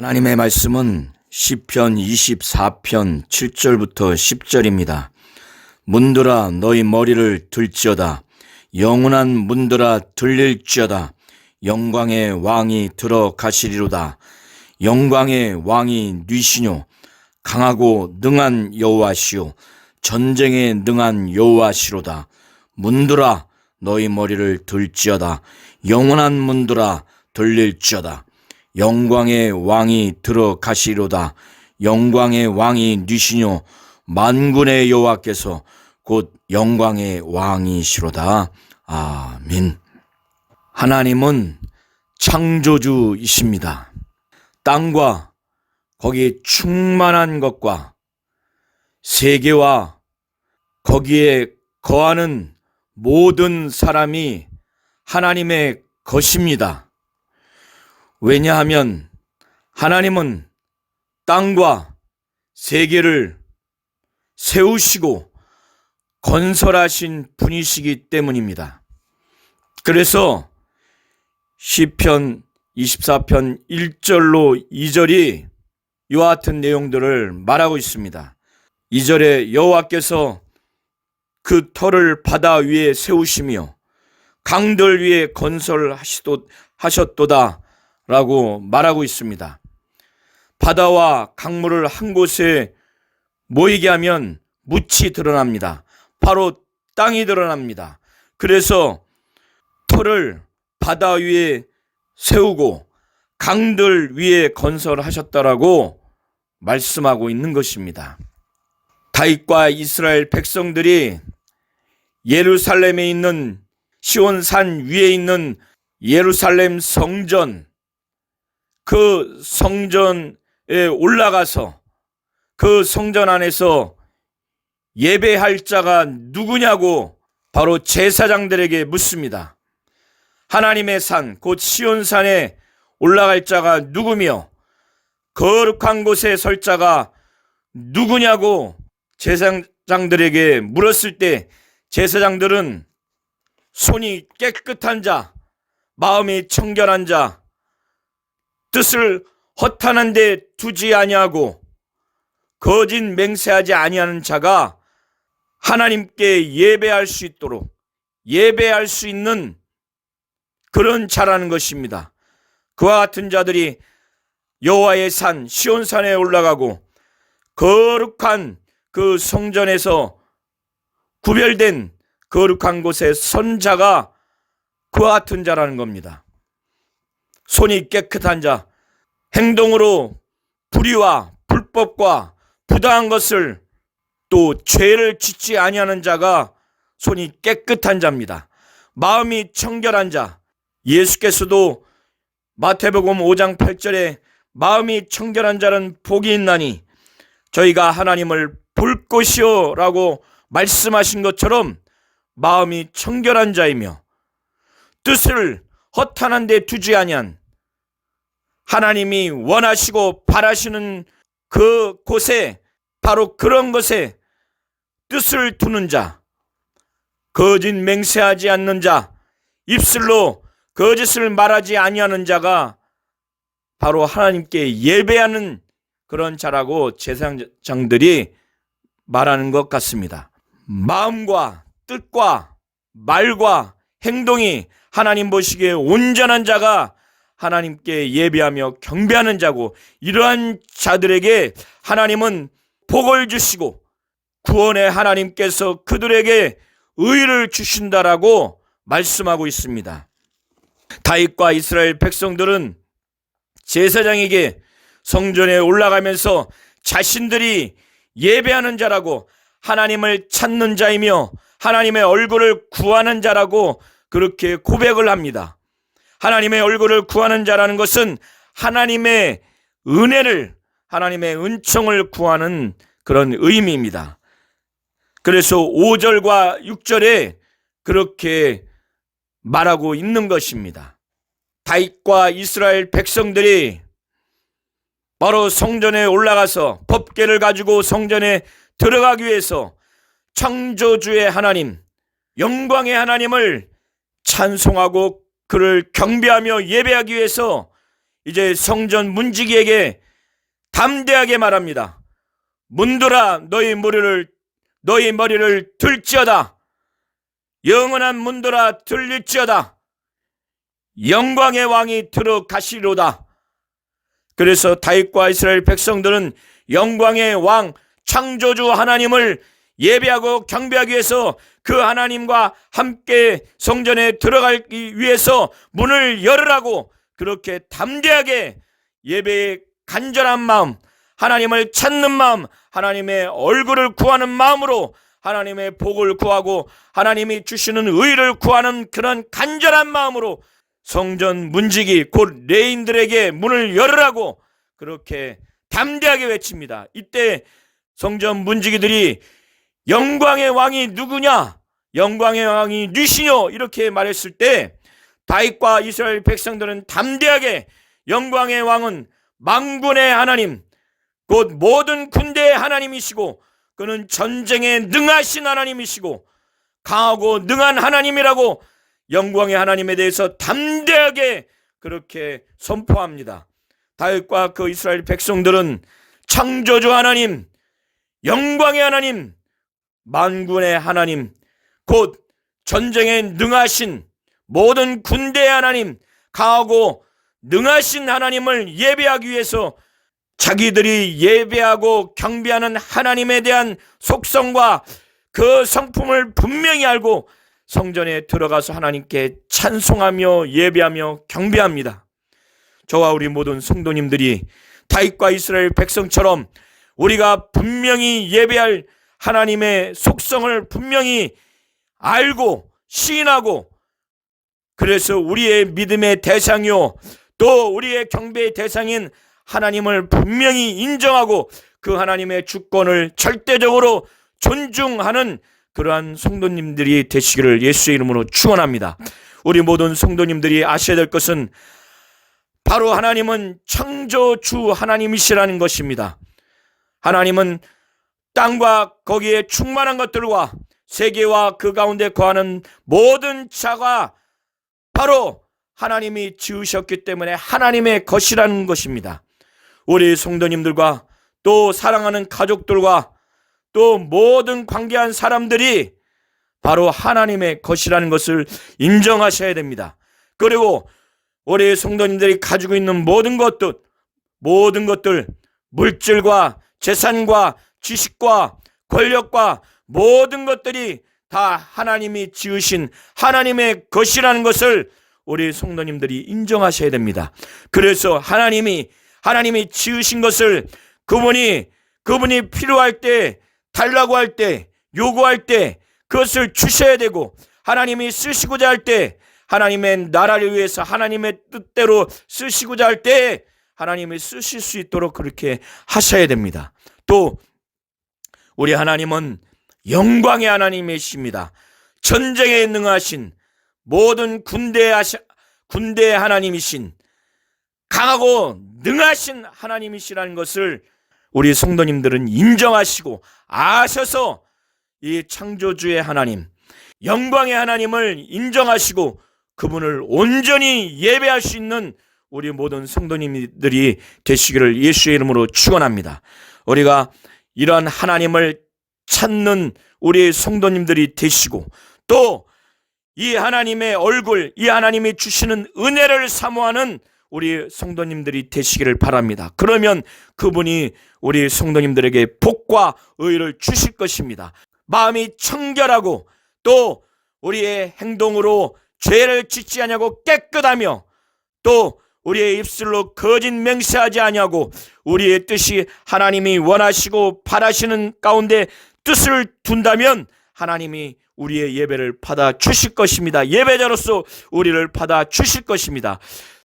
하나님의 말씀은 시편 24편 7절부터 10절입니다. 문들아 너희 머리를 들지어다. 영원한 문들아 들릴지어다. 영광의 왕이 들어가시리로다. 영광의 왕이 뉘시뇨. 강하고 능한 여호와시요 전쟁에 능한 여호와시로다. 문들아 너희 머리를 들지어다. 영원한 문들아 들릴지어다. 영광의 왕이 들어가시리로다. 영광의 왕이 뉘시뇨. 만군의 여호와께서 곧 영광의 왕이시로다. 아멘. 하나님은 창조주이십니다. 땅과 거기에 충만한 것과 세계와 거기에 거하는 모든 사람이 하나님의 것입니다. 왜냐하면 하나님은 땅과 세계를 세우시고 건설하신 분이시기 때문입니다. 그래서 시편 24편 1절로 2절이 이와 같은 내용들을 말하고 있습니다. 2절에 여호와께서 그 터를 바다 위에 세우시며 강들 위에 건설하셨도다 라고 말하고 있습니다. 바다와 강물을 한 곳에 모이게 하면 묻이 드러납니다. 바로 땅이 드러납니다. 그래서 터를 바다 위에 세우고 강들 위에 건설하셨다라고 말씀하고 있는 것입니다. 다윗과 이스라엘 백성들이 예루살렘에 있는 시온산 위에 있는 예루살렘 성전, 그 성전에 올라가서 그 성전 안에서 예배할 자가 누구냐고 바로 제사장들에게 묻습니다. 하나님의 산, 곧 시온산에 올라갈 자가 누구며 거룩한 곳에 설 자가 누구냐고 제사장들에게 물었을 때 제사장들은 손이 깨끗한 자, 마음이 청결한 자, 뜻을 허탄한 데 두지 아니하고 거짓 맹세하지 아니하는 자가 하나님께 예배할 수 있도록 예배할 수 있는 그런 자라는 것입니다. 그와 같은 자들이 여호와의 산 시온산에 올라가고 거룩한 그 성전에서 구별된 거룩한 곳에 선 자가 그와 같은 자라는 겁니다. 손이 깨끗한 자, 행동으로 불의와 불법과 부당한 것을 또 죄를 짓지 아니하는 자가 손이 깨끗한 자입니다. 마음이 청결한 자, 예수께서도 마태복음 5장 8절에 마음이 청결한 자는 복이 있나니 저희가 하나님을 볼 것이요 라고 말씀하신 것처럼 마음이 청결한 자이며 뜻을 허탄한 데 두지 아니한 하나님이 원하시고 바라시는 그 곳에 바로 그런 것에 뜻을 두는 자, 거짓 맹세하지 않는 자, 입술로 거짓을 말하지 아니하는 자가 바로 하나님께 예배하는 그런 자라고 제사장들이 말하는 것 같습니다. 마음과 뜻과 말과 행동이 하나님 보시기에 온전한 자가 하나님께 예배하며 경배하는 자고, 이러한 자들에게 하나님은 복을 주시고 구원의 하나님께서 그들에게 의를 주신다라고 말씀하고 있습니다. 다윗과 이스라엘 백성들은 제사장에게 성전에 올라가면서 자신들이 예배하는 자라고, 하나님을 찾는 자이며 하나님의 얼굴을 구하는 자라고 그렇게 고백을 합니다. 하나님의 얼굴을 구하는 자라는 것은 하나님의 은혜를, 하나님의 은총을 구하는 그런 의미입니다. 그래서 5절과 6절에 그렇게 말하고 있는 것입니다. 다윗과 이스라엘 백성들이 바로 성전에 올라가서 법궤를 가지고 성전에 들어가기 위해서 창조주의 하나님, 영광의 하나님을 찬송하고 그를 경배하며 예배하기 위해서 이제 성전 문지기에게 담대하게 말합니다. 문들아 너희 머리를 들지어다. 영원한 문들아 들릴지어다. 영광의 왕이 들어가시리로다. 그래서 다윗과 이스라엘 백성들은 영광의 왕 창조주 하나님을 예배하고 경배하기 위해서 그 하나님과 함께 성전에 들어가기 위해서 문을 열으라고 그렇게 담대하게 예배의 간절한 마음, 하나님을 찾는 마음, 하나님의 얼굴을 구하는 마음으로 하나님의 복을 구하고 하나님이 주시는 의를 구하는 그런 간절한 마음으로 성전 문지기 곧 레인들에게 문을 열으라고 그렇게 담대하게 외칩니다. 이때 성전 문지기들이 영광의 왕이 누구냐? 영광의 왕이 누시뇨? 이렇게 말했을 때 다윗과 이스라엘 백성들은 담대하게 영광의 왕은 만군의 하나님 곧 모든 군대의 하나님이시고 그는 전쟁에 능하신 하나님이시고 강하고 능한 하나님이라고 영광의 하나님에 대해서 담대하게 그렇게 선포합니다. 다윗과 그 이스라엘 백성들은 창조주 하나님, 영광의 하나님, 만군의 하나님, 곧 전쟁에 능하신 모든 군대의 하나님, 강하고 능하신 하나님을 예배하기 위해서 자기들이 예배하고 경배하는 하나님에 대한 속성과 그 성품을 분명히 알고 성전에 들어가서 하나님께 찬송하며 예배하며 경배합니다. 저와 우리 모든 성도님들이 다윗과 이스라엘 백성처럼 우리가 분명히 예배할 하나님의 속성을 분명히 알고 시인하고 그래서 우리의 믿음의 대상이요 또 우리의 경배의 대상인 하나님을 분명히 인정하고 그 하나님의 주권을 절대적으로 존중하는 그러한 성도님들이 되시기를 예수의 이름으로 축원합니다. 우리 모든 성도님들이 아셔야 될 것은 바로 하나님은 창조주 하나님이시라는 것입니다. 하나님은 땅과 거기에 충만한 것들과 세계와 그 가운데 거하는 모든 자가 바로 하나님이 지으셨기 때문에 하나님의 것이라는 것입니다. 우리 성도님들과 또 사랑하는 가족들과 또 모든 관계한 사람들이 바로 하나님의 것이라는 것을 인정하셔야 됩니다. 그리고 우리 성도님들이 가지고 있는 모든 것들 물질과 재산과 지식과 권력과 모든 것들이 다 하나님이 지으신 하나님의 것이라는 것을 우리 성도님들이 인정하셔야 됩니다. 그래서 하나님이 지으신 것을 그분이 필요할 때 달라고 할 때 요구할 때 그것을 주셔야 되고 하나님이 쓰시고자 할 때 하나님의 나라를 위해서 하나님의 뜻대로 쓰시고자 할 때 하나님이 쓰실 수 있도록 그렇게 하셔야 됩니다. 또 우리 하나님은 영광의 하나님이십니다. 전쟁에 능하신 모든 군대의 하나님이신 강하고 능하신 하나님이시라는 것을 우리 성도님들은 인정하시고 아셔서 이 창조주의 하나님, 영광의 하나님을 인정하시고 그분을 온전히 예배할 수 있는 우리 모든 성도님들이 되시기를 예수의 이름으로 축원합니다. 우리가 이러한 하나님을 찾는 우리 성도님들이 되시고 또 이 하나님의 얼굴, 이 하나님이 주시는 은혜를 사모하는 우리 성도님들이 되시기를 바랍니다. 그러면 그분이 우리 성도님들에게 복과 의를 주실 것입니다. 마음이 청결하고 또 우리의 행동으로 죄를 짓지 아니하고 깨끗하며 또 우리의 입술로 거짓 맹세하지 아니하고 우리의 뜻이 하나님이 원하시고 바라시는 가운데 뜻을 둔다면 하나님이 우리의 예배를 받아 주실 것입니다. 예배자로서 우리를 받아 주실 것입니다.